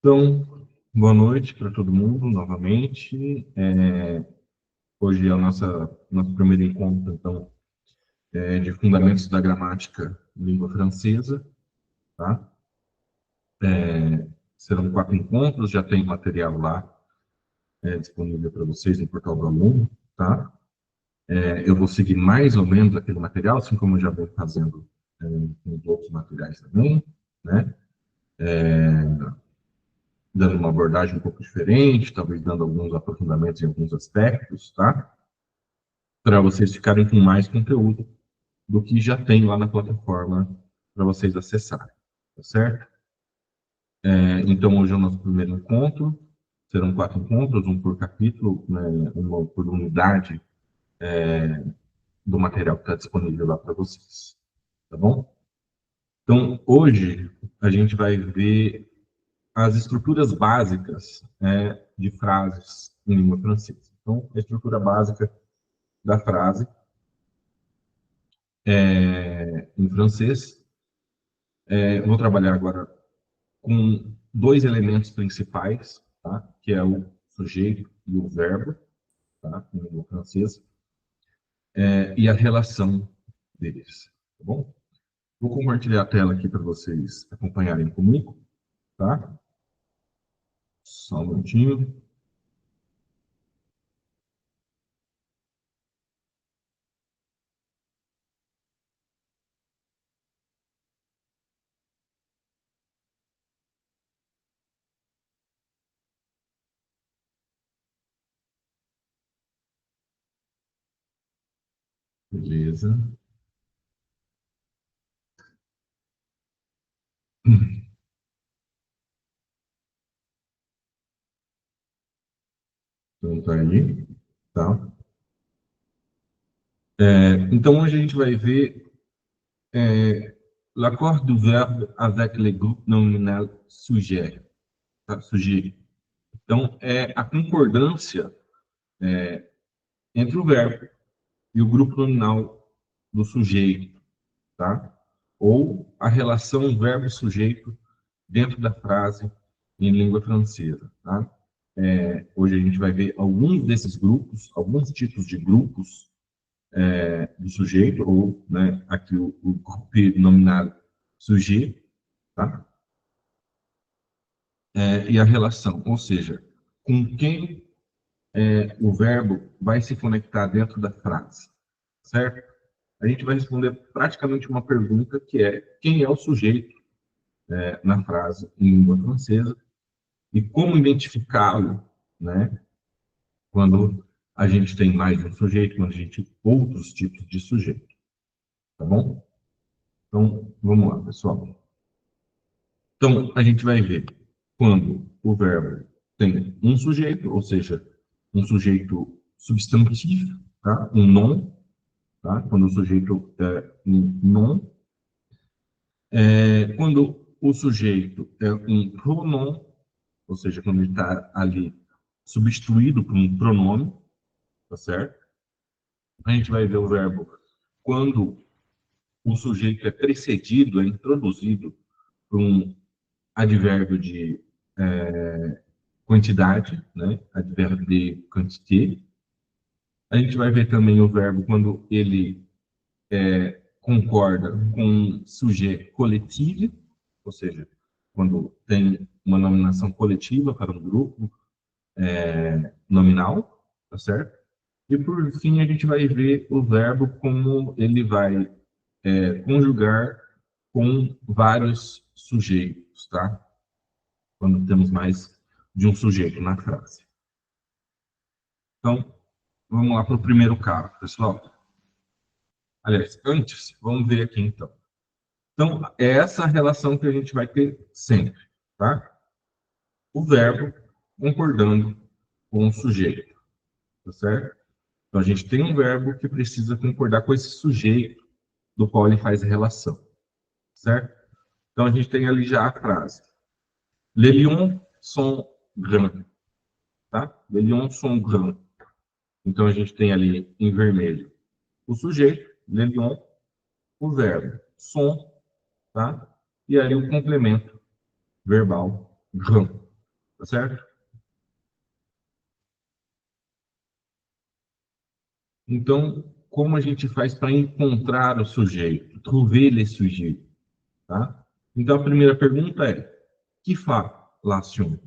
Então, boa noite para todo mundo novamente. Hoje é o nosso primeiro encontro, então, de Fundamentos da Gramática em Língua Francesa, tá? Serão 4 encontros, já tem material lá disponível para vocês no portal do aluno, tá? Eu vou seguir mais ou menos aquele material, assim como eu já venho fazendo com os outros materiais também, né? Dando uma abordagem um pouco diferente, talvez dando alguns aprofundamentos em alguns aspectos, tá? Para vocês ficarem com mais conteúdo do que já tem lá na plataforma para vocês acessarem, tá certo? Então, hoje é o nosso primeiro encontro, serão 4 encontros, um por capítulo, né, uma por unidade do material que está disponível lá para vocês, tá bom? Então, hoje a gente vai ver as estruturas básicas de frases em língua francesa. Então, a estrutura básica da frase em francês. Eu vou trabalhar agora com 2 elementos principais, tá? Que é o sujeito e o verbo, tá? Em língua francesa, e a relação deles, tá bom? Vou compartilhar a tela aqui para vocês acompanharem comigo, tá? Só um minutinho. Beleza. Então tá aí, tá? Então hoje a gente vai ver l'accord du verbe avec le groupe nominal sujet, tá? Sujet. Então, é a concordância entre o verbo e o grupo nominal do sujeito, tá? Ou a relação verbo-sujeito dentro da frase em língua francesa, tá? Hoje a gente vai ver alguns desses grupos, alguns tipos de grupos do sujeito, ou, né, aqui o grupo nominal sujeito, tá? E a relação, ou seja, com quem o verbo vai se conectar dentro da frase, certo? A gente vai responder praticamente uma pergunta que é: quem é o sujeito na frase em língua francesa e como identificá-lo, né? Quando a gente tem mais de um sujeito, quando a gente tem outros tipos de sujeito, tá bom? Então, vamos lá, pessoal. Então, a gente vai ver quando o verbo tem um sujeito, ou seja, um sujeito substantivo, tá? Um nom, tá? Quando o sujeito é um nom. Quando o sujeito é um pronom, ou seja, quando ele está ali substituído por um pronome, tá certo? A gente vai ver o verbo quando o sujeito é precedido, é introduzido por um advérbio de quantidade, né? Advérbio de quantité. A gente vai ver também o verbo quando ele concorda com um sujeito coletivo, ou seja, quando tem uma nominação coletiva para um grupo nominal, tá certo? E por fim a gente vai ver o verbo como ele vai conjugar com vários sujeitos, tá? Quando temos mais de um sujeito na frase. Então, vamos lá para o primeiro caso, pessoal. Aliás, antes, vamos ver aqui então. Então, é essa relação que a gente vai ter sempre, tá? O verbo concordando com o sujeito, tá certo? Então, a gente tem um verbo que precisa concordar com esse sujeito do qual ele faz a relação, certo? Então, a gente tem ali já a frase. Les lions sont grands, tá? Les lions sont grands. Então, a gente tem ali em vermelho o sujeito, les lions, o verbo, sont, tá? E aí o complemento verbal, grand, Tá certo? Então, como a gente faz para encontrar o sujeito? Trouver le sujeito, tá? Então, a primeira pergunta é: que faz l'action?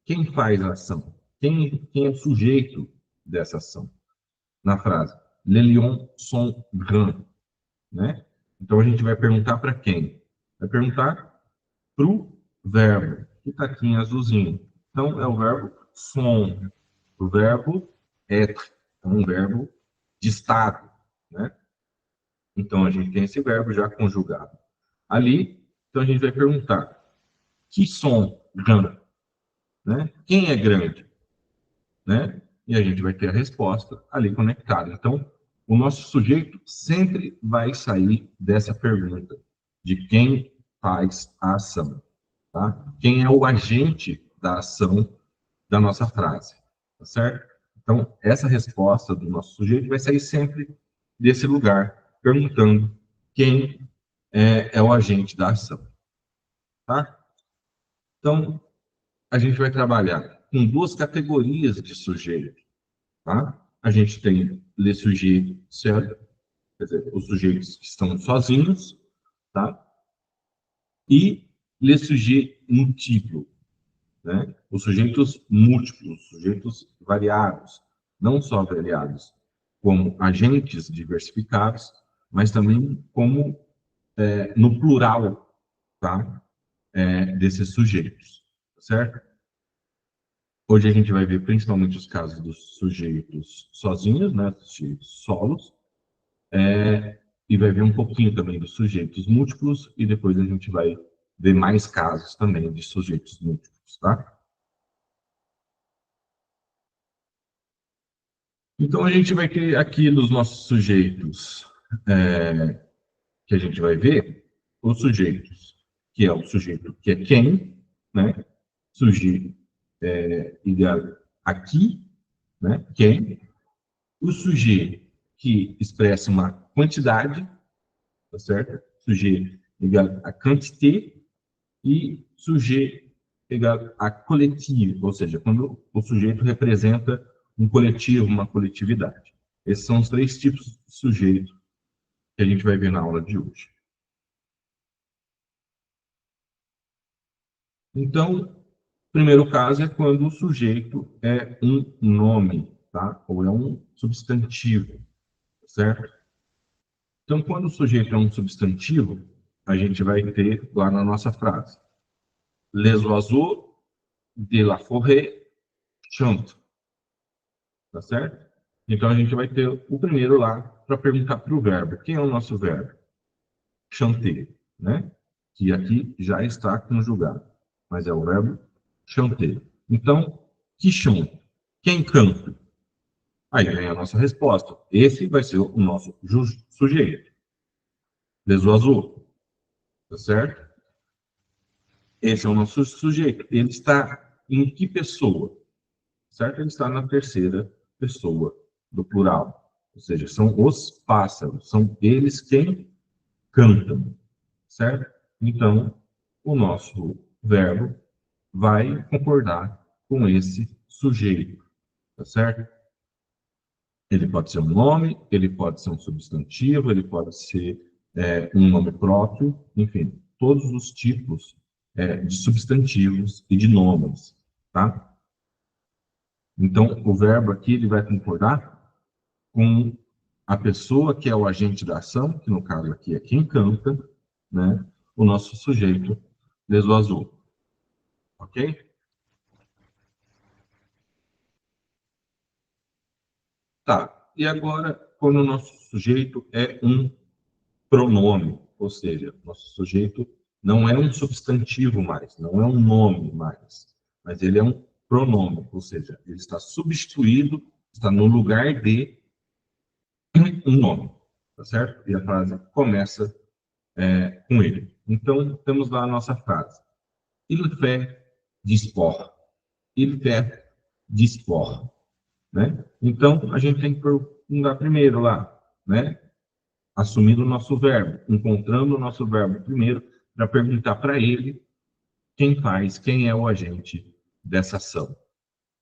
Quem faz a ação? Quem é o sujeito dessa ação? Na frase, les lions sont grands, né? Então, a gente vai perguntar para quem? Vai perguntar para o verbo, que está aqui em azulzinho. Então, é o verbo sont, o verbo être, é um verbo de estado, né? Então, a gente tem esse verbo já conjugado ali. Então, a gente vai perguntar, que sont grands, né? Quem é grande, né? E a gente vai ter a resposta ali conectada. Então, o nosso sujeito sempre vai sair dessa pergunta de quem faz a ação, tá? Quem é o agente da ação da nossa frase, tá certo? Então, essa resposta do nosso sujeito vai sair sempre desse lugar, perguntando quem é o agente da ação, tá? Então, a gente vai trabalhar com duas categorias de sujeito, tá? A gente tem le sujet seul, quer dizer, os sujeitos que estão sozinhos, tá? E le sujet múltiplo, né? Os sujeitos múltiplos, sujeitos variados, não só variados como agentes diversificados, mas também como no plural, tá? Desses sujeitos, certo? Hoje a gente vai ver principalmente os casos dos sujeitos sozinhos, né? Sujeitos solos, e vai ver um pouquinho também dos sujeitos múltiplos, e depois a gente vai ver mais casos também de sujeitos múltiplos, tá? Então, a gente vai ter aqui nos nossos sujeitos que a gente vai ver, os sujeitos, que é o sujeito que é quem, né? Sujeito igual aqui, né? Quem. O sujeito que expressa uma quantidade, tá certo? Sujeito igual a quantité e sujeito igual a coletivo, ou seja, quando o sujeito representa um coletivo, uma coletividade. Esses são os três tipos de sujeito que a gente vai ver na aula de hoje. Então, o primeiro caso é quando o sujeito é um nome, tá? Ou é um substantivo, certo? Então, quando o sujeito é um substantivo, a gente vai ter lá na nossa frase: les oiseaux de la forêt chantent, tá certo? Então, a gente vai ter o primeiro lá para perguntar para o verbo. Quem é o nosso verbo? Chanter, né? Que aqui já está conjugado, mas é o verbo chanter. Então, qui chante? Quem canta? Aí vem a nossa resposta. Esse vai ser o nosso sujeito. Les oiseaux, tá certo? Esse é o nosso sujeito. Ele está em que pessoa? Certo? Ele está na terceira pessoa do plural. Ou seja, são os pássaros, são eles quem cantam, certo? Então, o nosso verbo vai concordar com esse sujeito, tá certo? Ele pode ser um nome, ele pode ser um substantivo, ele pode ser um nome próprio, enfim, todos os tipos de substantivos e de nomes, tá? Então, o verbo aqui ele vai concordar com a pessoa que é o agente da ação, que no caso aqui é quem canta, né? O nosso sujeito les oiseaux, ok? Tá. E agora, quando o nosso sujeito é um pronome, ou seja, nosso sujeito não é um substantivo mais, não é um nome mais, mas ele é um pronome, ou seja, ele está substituído, está no lugar de um nome, tá certo? E a frase começa com ele. Então, temos lá a nossa frase. Il fait du sport. Il fait du sport, né? Então, a gente tem que perguntar primeiro lá, né? Assumindo o nosso verbo, encontrando o nosso verbo primeiro, para perguntar para ele quem faz, quem é o agente dessa ação,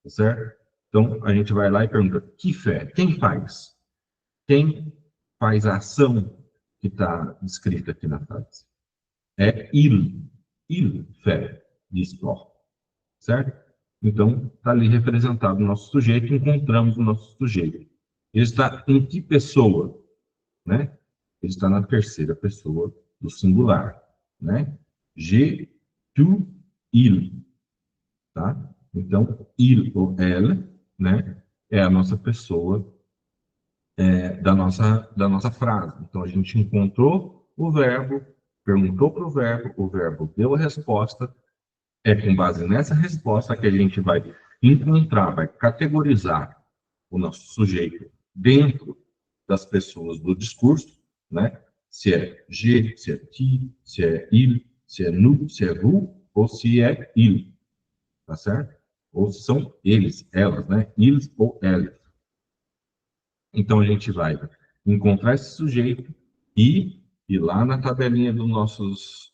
tá certo? Então, a gente vai lá e pergunta, que fé? Quem faz? Quem faz a ação que está descrita aqui na frase? É il fé, diz Thor, certo? Então, está ali representado o nosso sujeito, encontramos o nosso sujeito. Ele está em que pessoa? Né? Ele está na terceira pessoa do singular, né? Je, tu, il, tá? Então, il ou elle, né? É a nossa pessoa da nossa frase. Então, a gente encontrou o verbo, perguntou para o verbo deu a resposta, é com base nessa resposta que a gente vai encontrar, vai categorizar o nosso sujeito dentro das pessoas do discurso, né? Se é je, se é ti, se é il, se é nous, se é vous, ou se é il, tá certo? Ou se são eles, elas, né? Ils ou elas. Então a gente vai encontrar esse sujeito e ir lá na tabelinha das nossas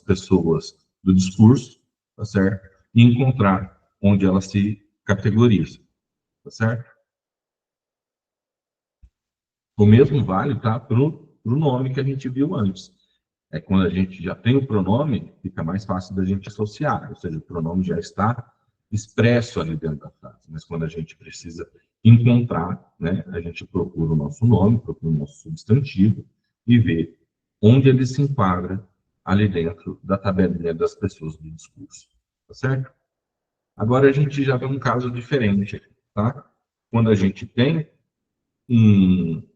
pessoas do discurso, tá certo? E encontrar onde ela se categoriza, tá certo? O mesmo vale, tá, para o nome que a gente viu antes. É quando a gente já tem o pronome, fica mais fácil da gente associar, ou seja, o pronome já está expresso ali dentro da frase. Mas quando a gente precisa encontrar, né, a gente procura o nosso nome, procura o nosso substantivo e vê onde ele se enquadra ali dentro da tabelinha das pessoas do discurso. Tá certo? Agora a gente já vê um caso diferente, tá? Quando a gente tem um,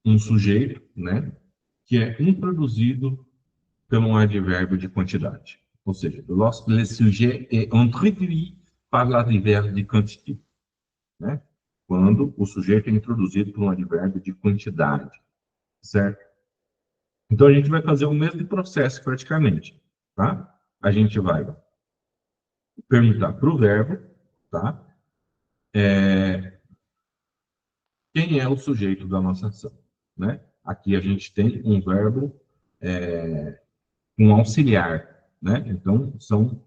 um sujeito, né, que é introduzido pelo advérbio de quantidade. Ou seja, lorsque le sujet est introduit par l'adverbe de quantité. Né? Quando o sujeito é introduzido por um advérbio de quantidade. Certo? Então, a gente vai fazer o mesmo processo praticamente. Tá? A gente vai perguntar para o verbo, tá? Quem é o sujeito da nossa ação. Né? Aqui a gente tem um verbo um auxiliar. Né? Então, são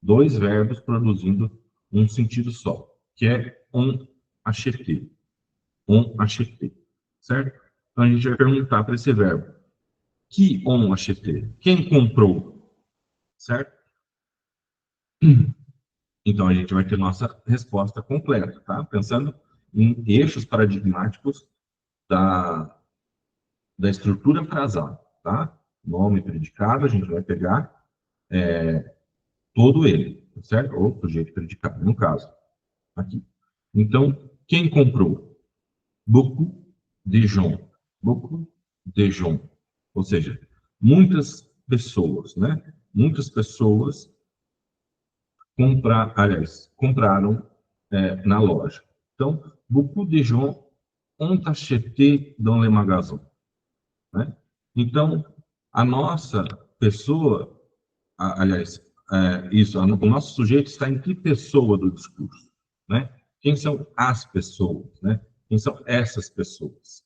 dois verbos produzindo um sentido só, que é on acheter. On acheter. Certo? Então, a gente vai perguntar para esse verbo. Que on acheter? Quem comprou? Certo? Então, a gente vai ter nossa resposta completa, tá? Pensando em eixos paradigmáticos da, da estrutura frasal, tá? Nome, predicado, a gente vai pegar todo ele, certo? Ou sujeito predicado, no caso, aqui. Então, quem comprou? Beaucoup de gens. Beaucoup de gens. Ou seja, muitas pessoas, né? Muitas pessoas compraram na loja. Então, beaucoup de gens ont acheté dans les magasins. Né? Então, a nossa pessoa, aliás, o nosso sujeito está em que pessoa do discurso? Né? Quem são as pessoas? Né? Quem são essas pessoas?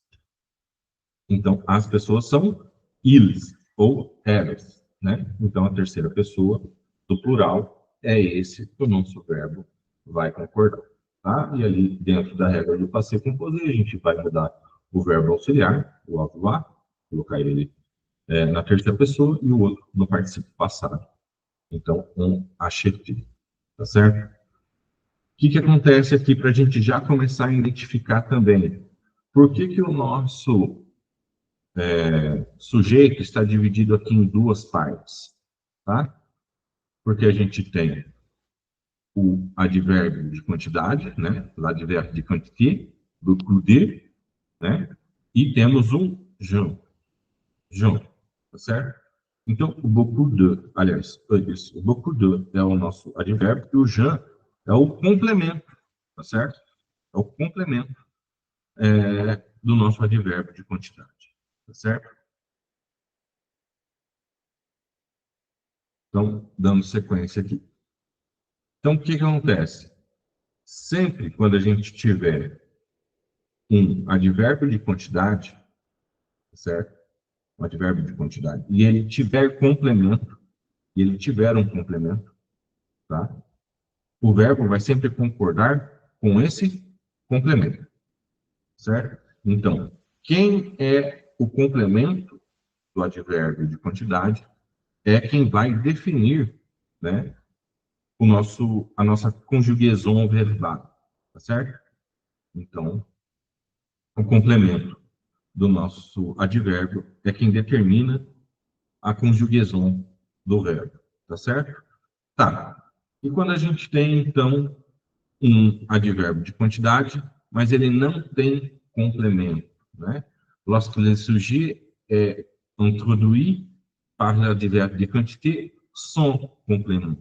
Então, as pessoas são eles ou elas. Né? Então, a terceira pessoa do plural é esse que o nosso verbo vai concordar. Tá? E ali, dentro da regra do passé composé, a gente vai mudar o verbo auxiliar, o avoir, colocar ele na terceira pessoa e o outro no participo passado. Então, on acheté. Tá certo? O que acontece aqui para a gente já começar a identificar também? Por que o nosso sujeito está dividido aqui em duas partes? Tá? Porque a gente tem o advérbio de quantidade, né? L'advérbio de quantité, do de, né? E temos um Jean, tá certo? Então, o beaucoup de, aliás, isso, o beaucoup de é o nosso advérbio e o Jean é o complemento, tá certo? É o complemento do nosso advérbio de quantidade, tá certo? Então, dando sequência aqui. Então, o que acontece? Sempre quando a gente tiver um advérbio de quantidade, certo? Um advérbio de quantidade, e ele tiver complemento, e ele tiver um complemento, tá? o verbo vai sempre concordar com esse complemento, certo? Então, quem é o complemento do advérbio de quantidade é quem vai definir, né, a nossa conjugação verbal, tá certo? Então, o complemento do nosso advérbio é quem determina a conjugação do verbo, tá certo? Tá. E quando a gente tem, então, um advérbio de quantidade, mas ele não tem complemento, né? Lorsque le sujet est introduit par l'adverbe de quantité sans complément,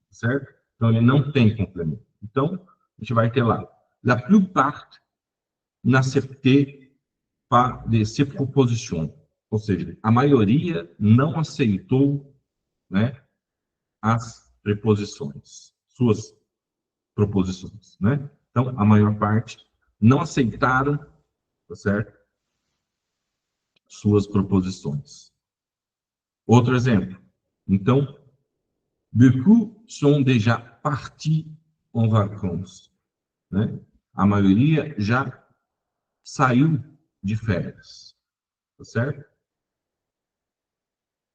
certo? Então, ele não tem complemento. Então, a gente vai ter lá, la plupart n'acceptait pas de ces propositions, ou seja, a maioria não aceitou, né, as preposições, suas proposições, né? Então, a maior parte não aceitaram, tá certo? Suas proposições. Outro exemplo. Então, beaucoup sont déjà partis en vacances, né? A maioria já saiu de férias, tá certo?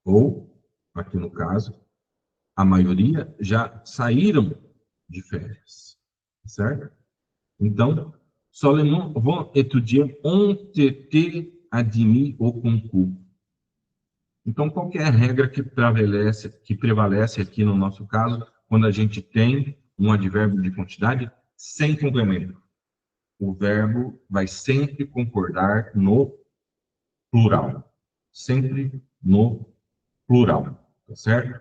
Ou, aqui no caso, a maioria já saíram de férias, certo? Então, seulement vont étudier ont été admis au concours. Então, qual que é a regra que prevalece aqui no nosso caso, quando a gente tem um advérbio de quantidade sem complemento? O verbo vai sempre concordar no plural. Sempre no plural, tá certo?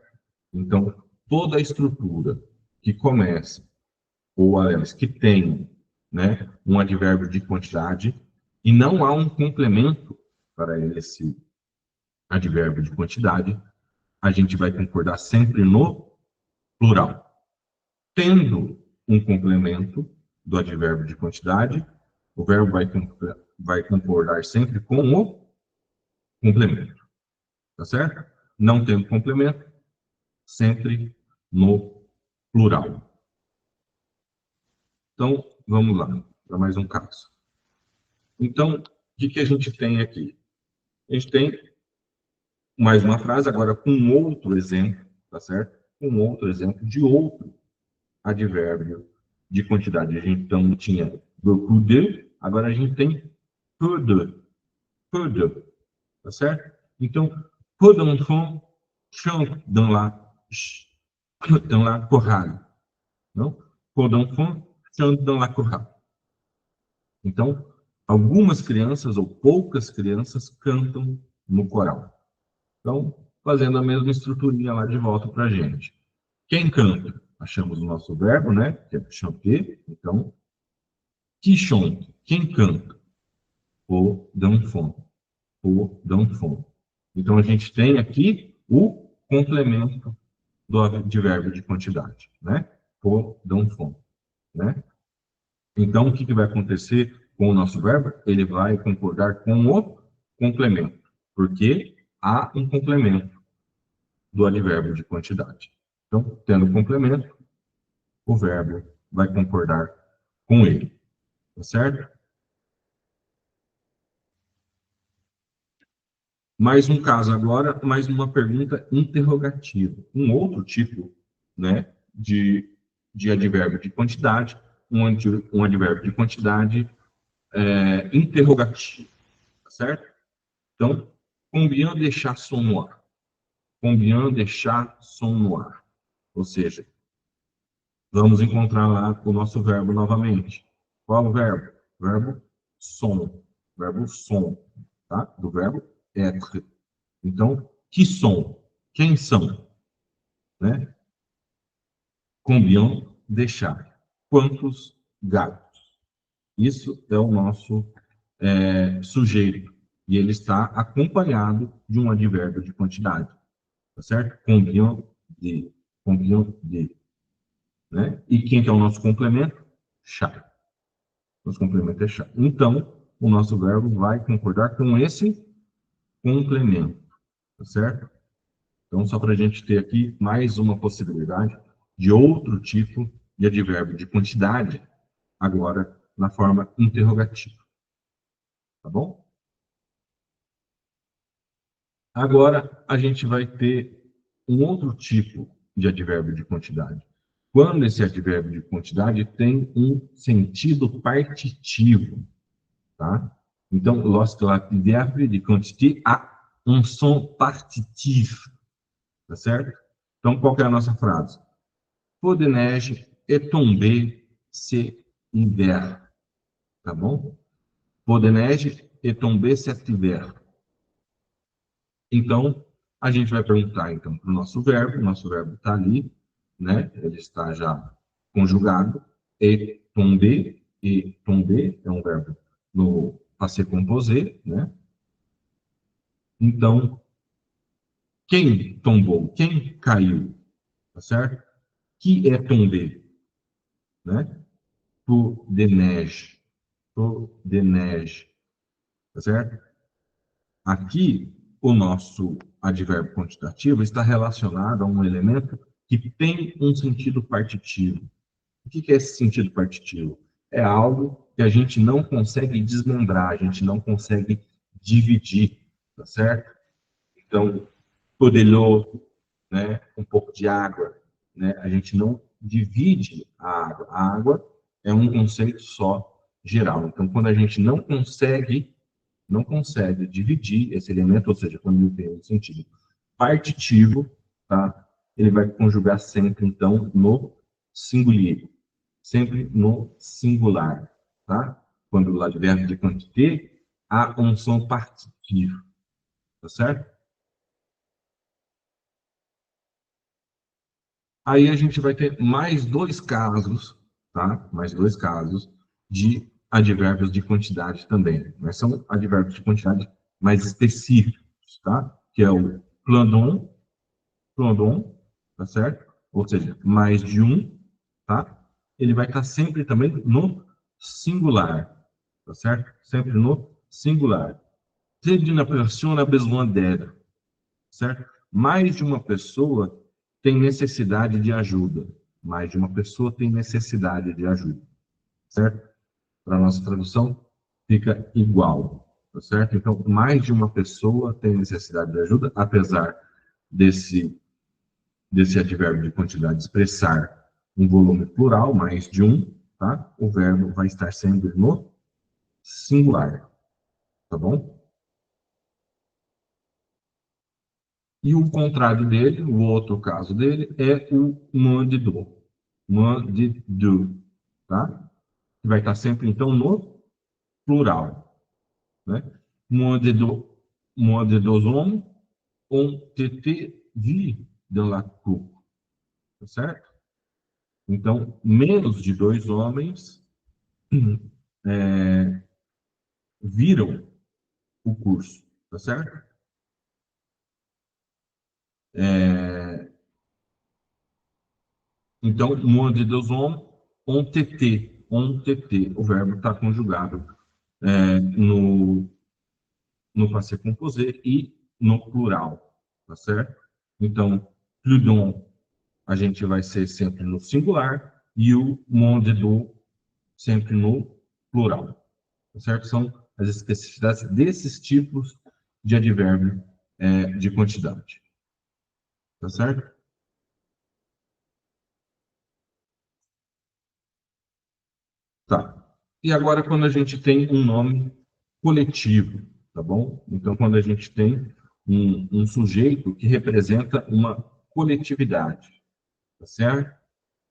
Então, toda a estrutura que começa, ou aliás, que tem, né, um advérbio de quantidade, e não há um complemento para esse advérbio de quantidade, a gente vai concordar sempre no plural. Tendo um complemento do advérbio de quantidade, o verbo vai concordar sempre com o complemento. Tá certo? Não tendo complemento, sempre no plural. Então, vamos lá, para mais um caso. Então, o que a gente tem aqui? A gente tem mais uma frase, agora com outro exemplo, tá certo? Com outro exemplo de outro advérbio de quantidade. A gente então tinha beaucoup de, agora a gente tem peu de, tá certo? Então, peu d'enfants chantent dans la chorale. Não? Peu d'enfants chantent dans la chorale. Então, algumas crianças ou poucas crianças cantam no coral. Então, fazendo a mesma estruturinha lá de volta para a gente. Quem canta? Achamos o nosso verbo, né? Que é chanter. Então, qui chante? Quem canta? O d'enfant. O d'enfant. Então, a gente tem aqui o complemento do advérbio de quantidade, né? O d'enfant, né? Então, o que vai acontecer com o nosso verbo? Ele vai concordar com o complemento, porque há um complemento do advérbio de quantidade. Então, tendo complemento, o verbo vai concordar com ele. Tá certo? Mais um caso agora, mais uma pergunta interrogativa. Um outro tipo, né, de advérbio de quantidade, um advérbio de quantidade interrogativo. Tá certo? Então, combien deixar son noir. Combien deixar son noir. Ou seja, vamos encontrar lá o nosso verbo novamente. Qual é o verbo? Verbo som. Verbo som, tá? Do verbo être. Então, que som? Quem são? Né? Combien deixar. Quantos gatos? Isso é o nosso sujeito. E ele está acompanhado de um advérbio de quantidade. Tá certo? Combien de. Combien de. Né? E quem que é o nosso complemento? Chá. Nosso complemento é chá. Então, o nosso verbo vai concordar com esse complemento. Tá certo? Então, só para a gente ter aqui mais uma possibilidade de outro tipo de advérbio de quantidade, agora na forma interrogativa. Tá bom? Agora, a gente vai ter um outro tipo de advérbio de quantidade. Quando esse advérbio de quantidade tem um sentido partitivo, tá? Então, lorsque l'adverbe de quantité a um som partitivo, tá certo? Então, qual que é a nossa frase? Peu de neige est tombé cet hiver, tá bom? Peu de neige est tombé cet hiver. Então, a gente vai perguntar então para o nosso verbo está ali, né? Ele está já conjugado, et tomber é um verbo no passé composé, né? Então, quem tombou? Quem caiu? Tá certo? Que é tomber, né? Peu de neige. Peu de neige. Tá certo? Aqui, o nosso advérbio quantitativo está relacionado a um elemento que tem um sentido partitivo. O que é esse sentido partitivo? É algo que a gente não consegue desmembrar, a gente não consegue dividir, tá certo? Então, podelô, né, um pouco de água, né? A gente não divide a água. A água é um conceito só geral. Então, quando a gente não consegue dividir esse elemento, ou seja, quando ele tem um sentido partitivo, tá? Ele vai conjugar sempre, então, no singular, sempre no singular, tá? Quando o advérbio de quantité há um som partitivo, tá certo? Aí a gente vai ter mais dois casos, tá? Mais dois casos de advérbios de quantidade também. Mas são advérbios de quantidade mais específicos, tá? Que é o plandon, tá certo? Ou seja, mais de um, tá? Ele vai estar sempre também no singular, tá certo? Sempre no singular. C'est une personne a besoin d'aide, certo? Mais de uma pessoa tem necessidade de ajuda. Mais de uma pessoa tem necessidade de ajuda, certo? Para a nossa tradução, fica igual, tá certo? Então, mais de uma pessoa tem necessidade de ajuda, apesar desse advérbio de quantidade expressar um volume plural, mais de um, tá? O verbo vai estar sempre no singular, tá bom? E o contrário dele, o outro caso dele, é o moins de deux. Moins de deux, tá? Que vai estar sempre, então, no plural, né? Moins de deux, moins de deux hommes ont été vus dans la cour, tá certo? Então, menos de dois homens viram o curso, tá certo? Então, moins de deux hommes ont été, o verbo está conjugado no passé composé e no plural, tá certo? Então, plus d'un, a gente vai ser sempre no singular e o moins de deux sempre no plural, tá certo? São as especificidades desses tipos de advérbio de quantidade, tá certo? Tá. E agora, quando a gente tem um nome coletivo, tá bom? Então, quando a gente tem um sujeito que representa uma coletividade, tá certo?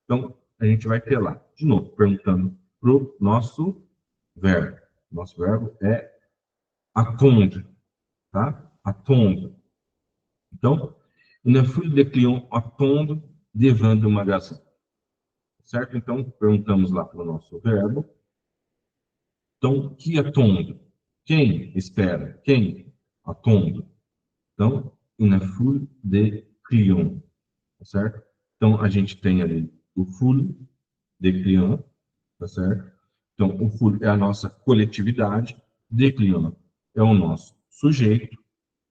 Então, a gente vai ter lá, de novo, perguntando para o nosso verbo. Nosso verbo é attendre, tá? Attendre. Então, une foule de clients attendent devant le magasin. Certo? Então, perguntamos lá para o nosso verbo. Então, que attendre? Quem espera? Quem attendre? Então, une foule de clients. Certo? Então, a gente tem ali o foule de clients, tá certo? Então, o foule é a nossa coletividade, de clients é o nosso sujeito,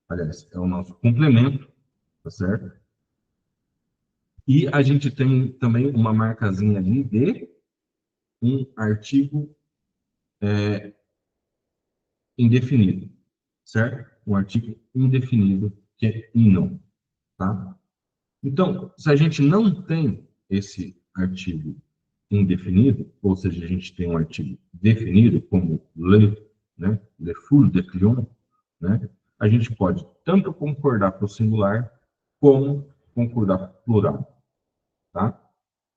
aliás, é o nosso complemento, tá certo? E a gente tem também uma marcazinha ali de um artigo indefinido, certo? Um artigo indefinido, que é INO, tá? Então, se a gente não tem esse artigo indefinido, ou seja, a gente tem um artigo definido, como le, né, le fou de Clon, né, a gente pode tanto concordar para o singular, como concordar para o plural, tá?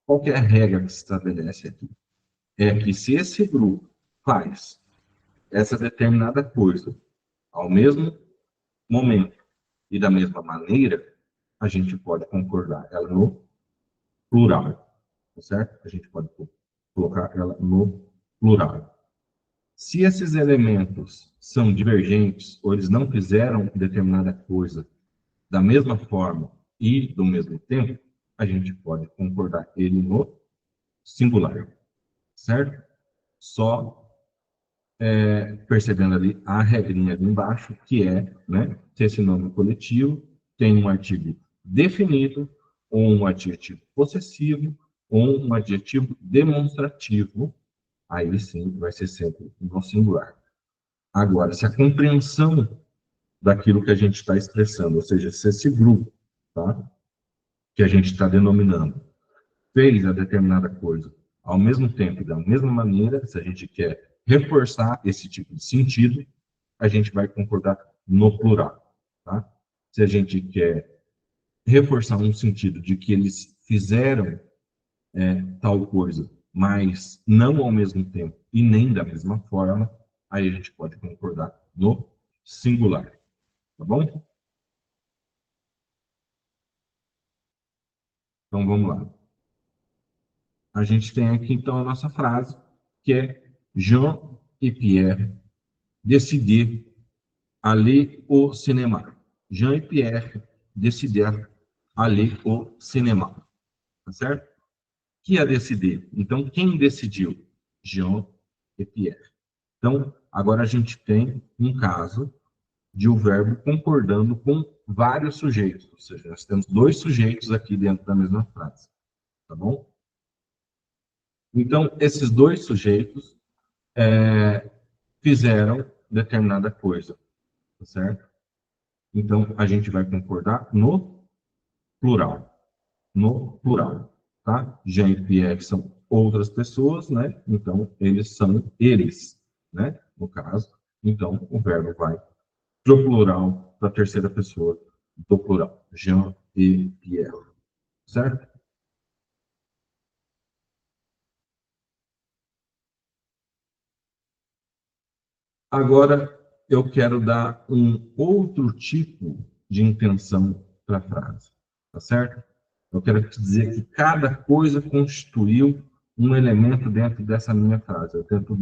Qual que é a regra que se estabelece aqui? É que se esse grupo faz essa determinada coisa ao mesmo momento e da mesma maneira, a gente pode concordar ela no plural, tá certo? A gente pode colocar ela no plural. Se esses elementos são divergentes, ou eles não fizeram determinada coisa da mesma forma e do mesmo tempo, a gente pode concordar ele no singular, certo? Só percebendo ali a regrinha ali embaixo, que é, né, se esse nome coletivo tem um artigo definido, ou um adjetivo possessivo, ou um adjetivo demonstrativo, aí sim vai ser sempre no singular. Agora, se a compreensão daquilo que a gente está expressando, ou seja, se esse grupo, tá, que a gente está denominando, fez a determinada coisa ao mesmo tempo e da mesma maneira, se a gente quer reforçar esse tipo de sentido, a gente vai concordar no plural, tá? Se a gente quer reforçar um sentido de que eles fizeram tal coisa, mas não ao mesmo tempo e nem da mesma forma, aí a gente pode concordar no singular, tá bom? Então vamos lá. A gente tem aqui então a nossa frase, que é Jean e Pierre decidir aller au cinéma. Jean e Pierre decidiram aller au cinéma. Tá certo? Que ia decidir? Então, quem decidiu? Jean e Pierre. Então, agora a gente tem um caso de o verbo concordando com vários sujeitos. Ou seja, nós temos dois sujeitos aqui dentro da mesma frase. Tá bom? Então, esses dois sujeitos fizeram determinada coisa. Tá certo? Então, a gente vai concordar no plural. No plural, tá? Jean e Pierre são outras pessoas, né? Então, eles são eles, né? No caso. Então, o verbo vai pro plural, para a terceira pessoa do plural. Jean e Pierre, certo? Agora, eu quero dar um outro tipo de intenção para a frase, tá certo? Eu quero te dizer que cada coisa constituiu um elemento dentro dessa minha frase. Eu tento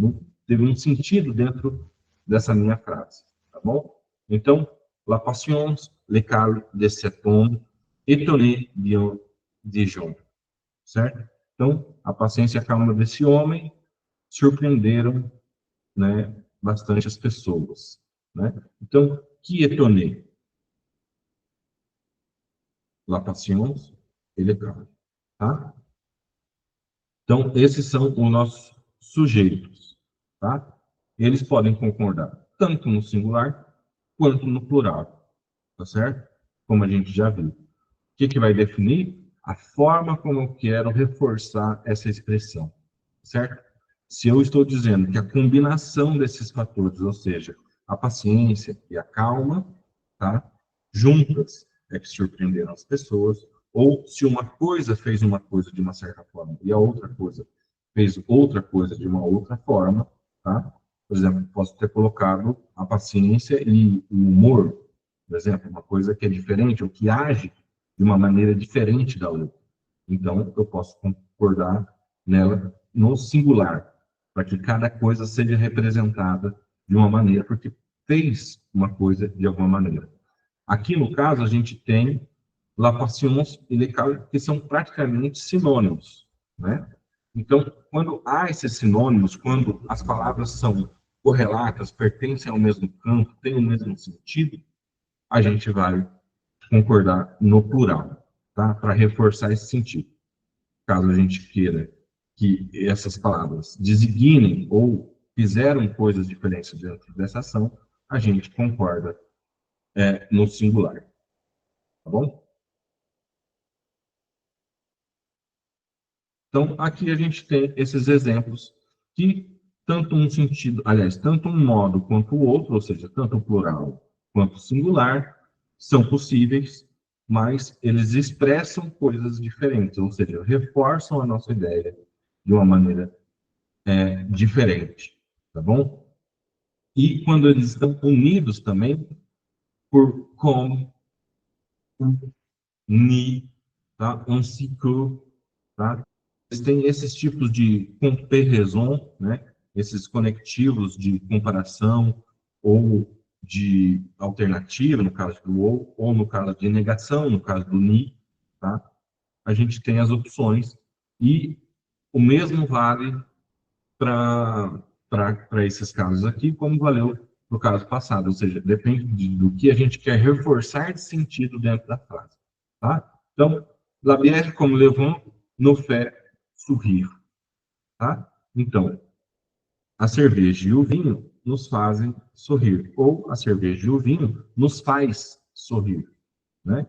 ter um sentido dentro dessa minha frase, tá bom? Então, la patience, le calme de cet homme, étonné de Jean, certo? Então, a paciência e a calma desse homem surpreenderam, né, bastante as pessoas, né? Então, qui étonné? La patience et le calme, tá? Então, esses são os nossos sujeitos, tá? Eles podem concordar tanto no singular quanto no plural, tá certo? Como a gente já viu. O que vai definir? A forma como eu quero reforçar essa expressão, certo? Se eu estou dizendo que a combinação desses fatores, ou seja, a paciência e a calma, tá? Juntas é que surpreenderam as pessoas, ou se uma coisa fez uma coisa de uma certa forma e a outra coisa fez outra coisa de uma outra forma, tá? Por exemplo, posso ter colocado a paciência e o humor, por exemplo, uma coisa que é diferente ou que age de uma maneira diferente da outra. Então, eu posso concordar nela no singular, para que cada coisa seja representada de uma maneira, porque fez uma coisa de alguma maneira. Aqui, no caso, a gente tem la patience e le calme, que são praticamente sinônimos, né? Então, quando há esses sinônimos, quando as palavras são correlatas, pertencem ao mesmo campo, têm o mesmo sentido, a gente vai concordar no plural, tá? Para reforçar esse sentido. Caso a gente queira que essas palavras designem ou fizeram coisas diferentes dentro dessa ação, a gente concorda no singular. Tá bom? Então, aqui a gente tem esses exemplos que tanto um sentido, aliás, tanto um modo quanto o outro, ou seja, tanto o plural quanto o singular, são possíveis, mas eles expressam coisas diferentes, ou seja, reforçam a nossa ideia de uma maneira diferente, tá bom? E quando eles estão unidos também por como, ni, tá? Ainsi que, tá? Eles têm esses tipos de comparaison, né? Esses conectivos de comparação ou de alternativa, no caso do ou no caso de negação, no caso do ni, tá? A gente tem as opções e o mesmo vale para esses casos aqui, como valeu no caso passado, ou seja, depende do que a gente quer reforçar de sentido dentro da frase, tá? Então, la bière comme le vent nous fait sourire, tá? Então, a cerveja e o vinho nos fazem sorrir, ou a cerveja e o vinho nos faz sorrir, né?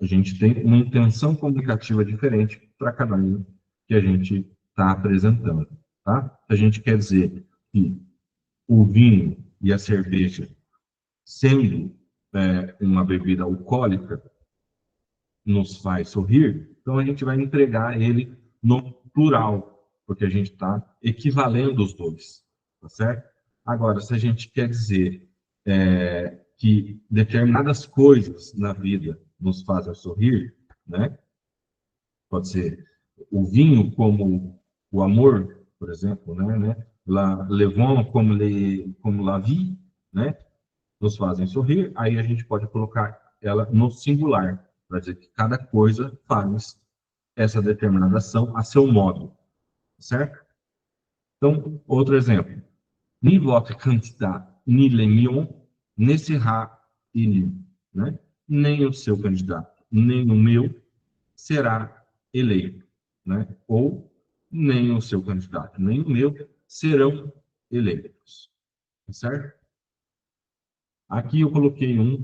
A gente tem uma intenção comunicativa diferente para cada um que a gente está apresentando, tá? A gente quer dizer que o vinho e a cerveja, sendo uma bebida alcoólica, nos faz sorrir, então a gente vai entregar ele no plural, porque a gente está equivalendo os dois, tá certo? Agora, se a gente quer dizer que determinadas coisas na vida nos fazem sorrir, né? Pode ser o vinho como o amor, por exemplo, né? Le vent como la vie, né? Nos fazem sorrir, aí a gente pode colocar ela no singular, para dizer que cada coisa faz essa determinada ação a seu modo, certo? Então, outro exemplo. Ni votre candidat, ni le mien, ne sera élu, né? Nem o seu candidato, nem o meu será eleito, né? Ou nem o seu candidato, nem o meu serão eleitos, certo? Aqui eu coloquei um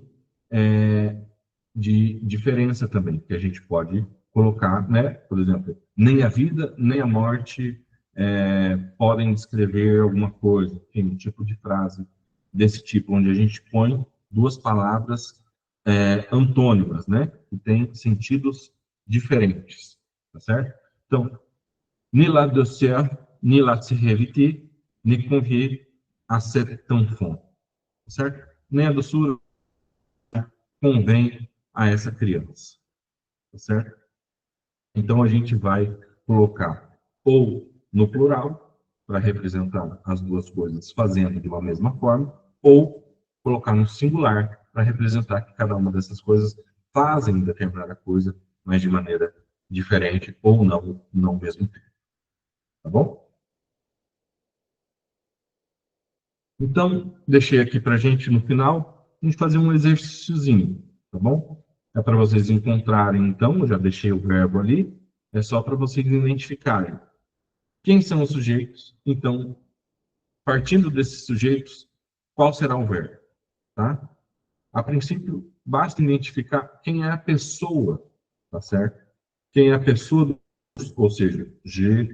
de diferença também, que a gente pode colocar, né? Por exemplo, nem a vida, nem a morte podem descrever alguma coisa, enfim, um tipo de frase desse tipo, onde a gente põe duas palavras antônimas, né? Que têm sentidos diferentes, tá certo? Então, ni la douceur, ni la sévérité ne convient à cet enfant, tá certo? Nem a doçura convém a essa criança, tá certo? Então, a gente vai colocar ou no plural, para representar as duas coisas fazendo de uma mesma forma, ou colocar no singular, para representar que cada uma dessas coisas fazem determinada coisa, mas de maneira diferente, ou não ao mesmo tempo. Tá bom? Então, deixei aqui para a gente, no final, a gente fazer um exercíciozinho, tá bom? É para vocês encontrarem, então, eu já deixei o verbo ali, é só para vocês identificarem quem são os sujeitos. Então, partindo desses sujeitos, qual será o verbo, tá? A princípio, basta identificar quem é a pessoa, tá certo? Quem é a pessoa, ou seja, je,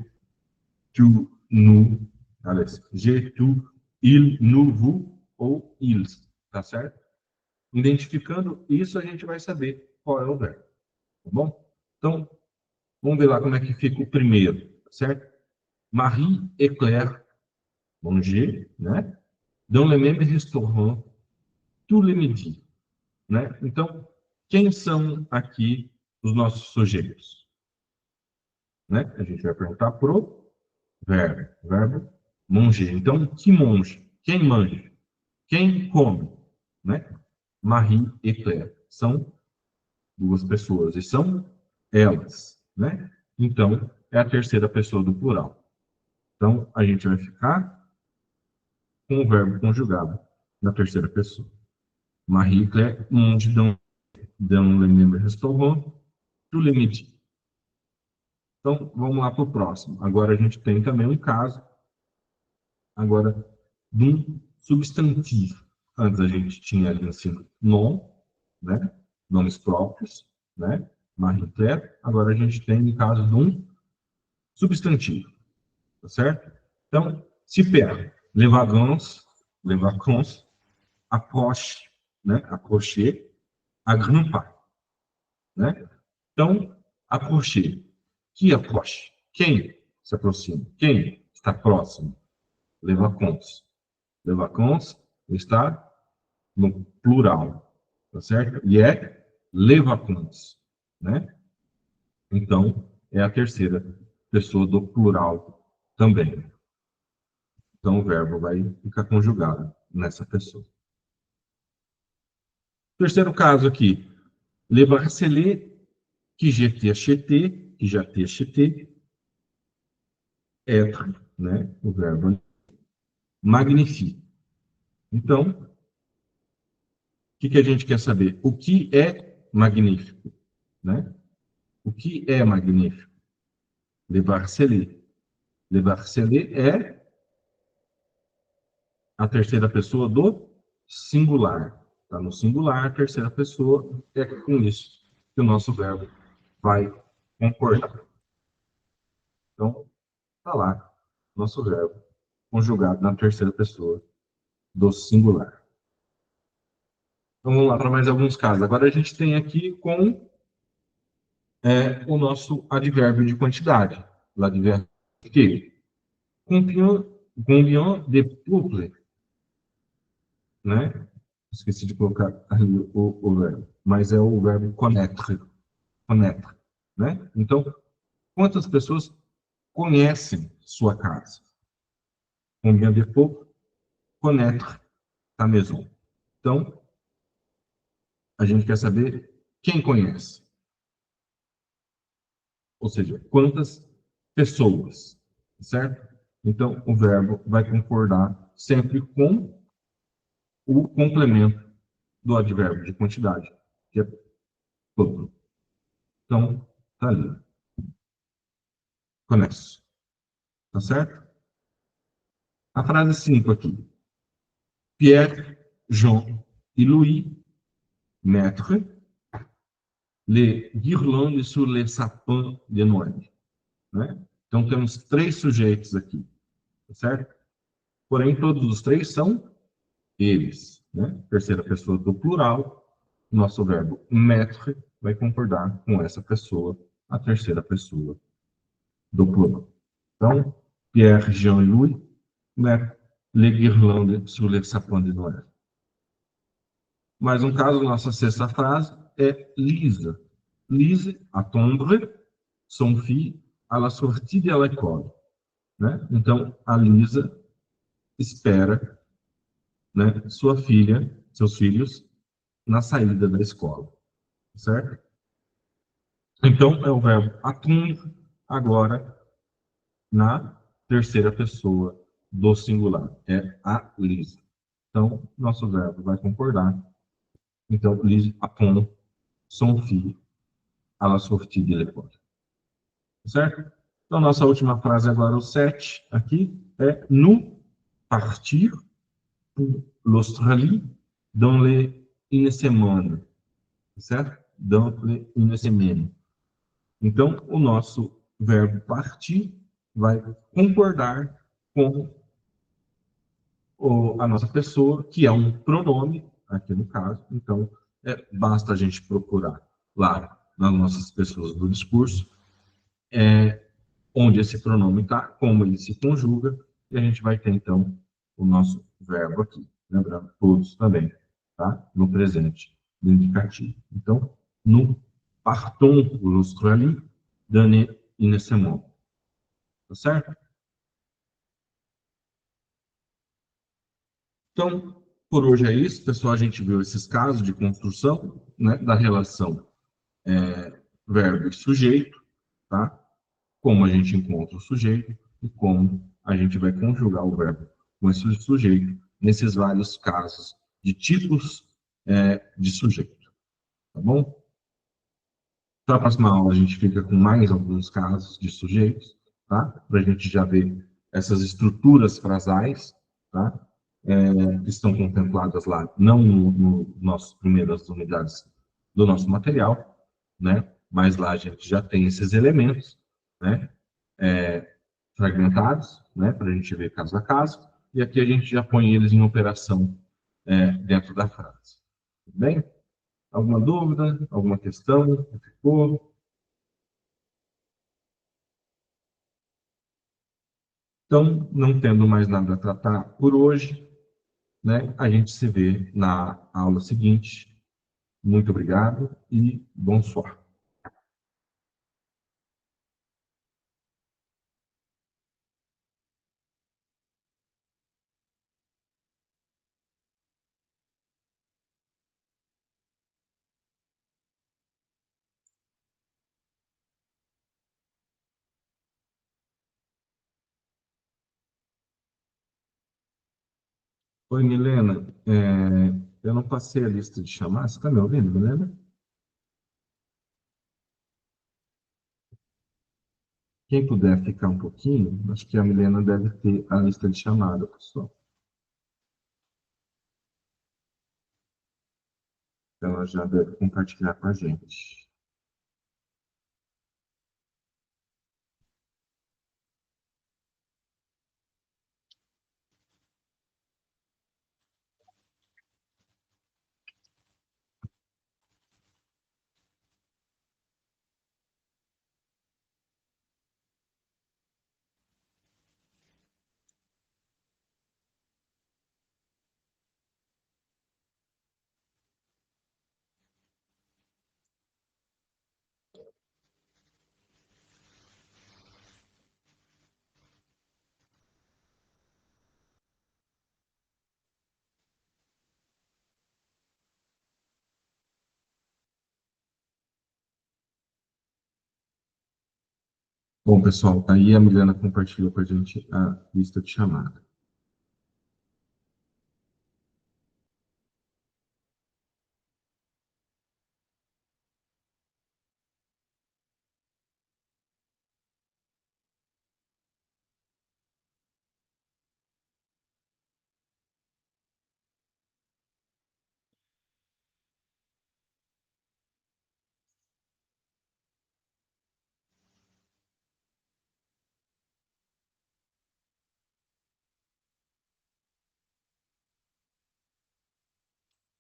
tu, nous, aliás, je, tu, il, nous, vous ou ils, tá certo? Identificando isso, a gente vai saber qual é o verbo, tá bom? Então, vamos ver lá como é que fica o primeiro, tá certo? Marie et Claire manger, né? Dans le même restaurant tous les midis, né? Então, quem são aqui os nossos sujeitos? Né? A gente vai perguntar pro verbo manger. Então, que monge? Quem manja? Quem come? Né? Marie e Claire. São duas pessoas e são elas, né? Então, é a terceira pessoa do plural. Então, a gente vai ficar com o verbo conjugado na terceira pessoa. Marie e Claire mangent dans le même restaurant Sur le midi. Então, vamos lá para o próximo. Agora a gente tem também um caso, agora, de um substantivo. Antes a gente tinha ali assim, nom, né? Nomes próprios, né? Marie Claire. Agora a gente tem o caso de um substantivo, tá certo? Então, se perde, les vacances, approche, né? Approcher, à grands pas, né? Então, approcher. Qui approche? Quem se aproxima? Quem está próximo? Les vacances. Les vacances está no plural, tá certo? E é les vacances, né? Então, é a terceira pessoa do plural também. Então, o verbo vai ficar conjugado nessa pessoa. Terceiro caso aqui. Les bracelets que j'ai acheté, être, né? O verbo magnifique. Então, o que a gente quer saber? O que é magnífico, né? O que é magnífico? Les bracelets. Les bracelets é a terceira pessoa do singular. Está no singular, terceira pessoa, é com isso que o nosso verbo vai concordar. Então, está lá, nosso verbo conjugado na terceira pessoa do singular. Então, vamos lá para mais alguns casos. Agora a gente tem aqui com o nosso advérbio de quantidade. L'advérbio que combien de peuple, né? Esqueci de colocar ali o verbo, mas é o verbo connaître, né? Então, quantas pessoas conhecem sua casa? Combien de peuple, connaître ta maison. Então, a gente quer saber quem conhece. Ou seja, quantas pessoas, certo? Então, o verbo vai concordar sempre com o complemento do advérbio de quantidade, que é todo. Então, tá ali. Conhece. Tá certo? A frase 5 aqui. Pierre, Jean e Louis mettent les guirlandes sur les sapins de Noël. Né? Então, temos 3 sujeitos aqui. Tá certo? Porém, todos os 3 são eles. Né? Terceira pessoa do plural. Nosso verbo mettre vai concordar com essa pessoa, a terceira pessoa do plural. Então, Pierre, Jean e Louis mettent les guirlandes sur les sapins de Noël. Mais um caso, nossa sexta frase é Lise. Lise attendre son fils à la sortie de l'école. Né? Então, a Lisa espera, né, sua filha, seus filhos, na saída da escola. Certo? Então, é o verbo attendre, agora, na terceira pessoa do singular. É a Lisa. Então, nosso verbo vai concordar. Então, Lise attend son fils à la sortie de l'école. Certo? Então, nossa última frase agora, o 7, aqui, é nous partir pour l'Australie dans une semaine. Certo? Dans une semaine. Então, o nosso verbo partir vai concordar com a nossa pessoa, que é um pronome, aqui no caso. Então, basta a gente procurar lá nas nossas pessoas do discurso, onde esse pronome está, como ele se conjuga, e a gente vai ter, então, o nosso verbo aqui. Lembrando, todos também, tá? No presente, no indicativo. Então, nous partons pour l'Australie dans une semaine. Tá certo? Então, por hoje é isso, pessoal. A gente viu esses casos de construção, né, da relação verbo e sujeito, tá? Como a gente encontra o sujeito e como a gente vai conjugar o verbo com esse sujeito nesses vários casos de tipos de sujeito. Tá bom? Para a próxima aula, a gente fica com mais alguns casos de sujeitos, tá? Para a gente já ver essas estruturas frasais, tá? Que estão contempladas lá, não no nossas primeiras unidades do nosso material, né? Mas lá a gente já tem esses elementos, né? Fragmentados, né? Para a gente ver caso a caso, e aqui a gente já põe eles em operação dentro da frase. Tudo bem? Alguma dúvida? Alguma questão? Ficou? Então, não tendo mais nada a tratar por hoje, né? A gente se vê na aula seguinte. Muito obrigado e bom soar. Oi, Milena. Eu não passei a lista de chamar. Você está me ouvindo, Milena? Quem puder ficar um pouquinho, acho que a Milena deve ter a lista de chamada, pessoal. Ela já deve compartilhar com a gente. Bom, pessoal, aí a Milena compartilhou com a gente a lista de chamada.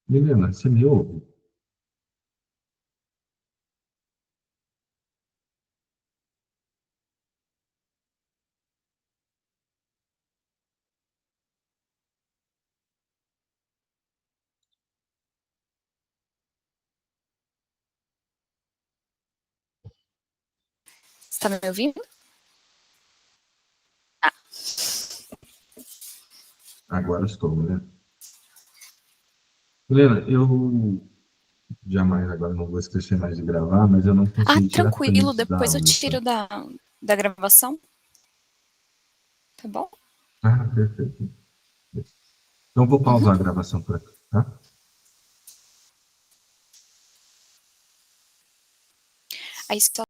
Milena, você me ouve? Você está me ouvindo? Ah. Agora estou, né? Milena, eu jamais agora não vou esquecer mais de gravar, mas eu não consigo tirar Tranquilo, prints da depois eu aula, tá? tiro da gravação. Tá bom? Ah, perfeito. Então, vou pausar a gravação por aqui, tá? Aí só